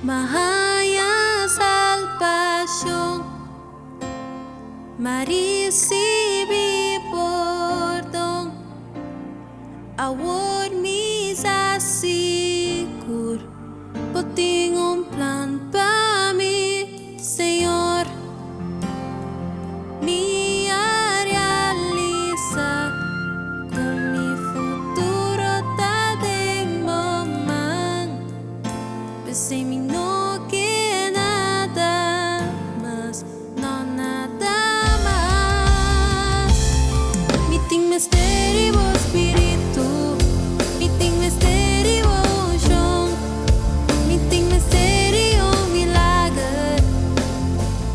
Mahaya salvación, risibí perdón, awor misa seguro, pues tengo un plan para mí, Señor. Me realiza con mi futuro está de momento, pues en mí no queda nada más, no nada más. Mi ting misterio espíritu, mi ting misterio unshon, mi ting misterio milager,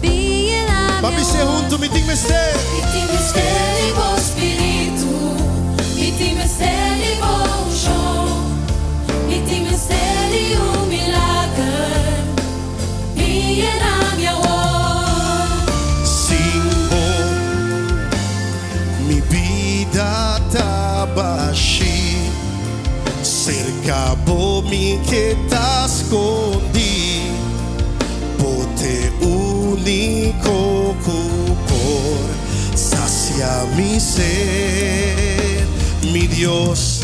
Yenami Vamos ser junto, me tem mistério. mi ting misterio espíritu, mi ting misterio unshon, mi ting misterio milager, Yenami Awor. Singo, mi vida tabashi, cercabo mi que te escondi, pote único por sacia mi ser, mi Dios,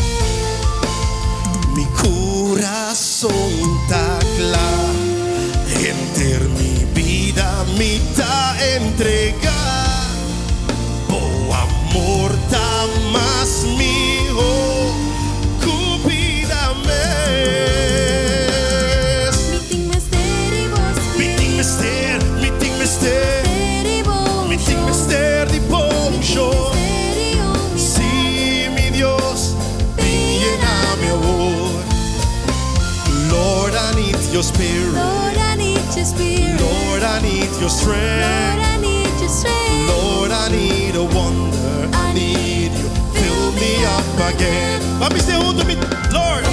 mi corazón está claro. Enter mi vida, mi ta entregar, oh amor ta más mío, cupidame. Mi ting misterio Mi ting mister, mi ting mister, mi ting mister di poncho. Sí, mi Dios, Yenami Awor. Lord, I need your spirit. Lord, I need your spirit. Lord, I need your strength. Lord, I need your strength. Lord, I need a wonder. I need you. Fill me up again. Vamos ser junto, Lord.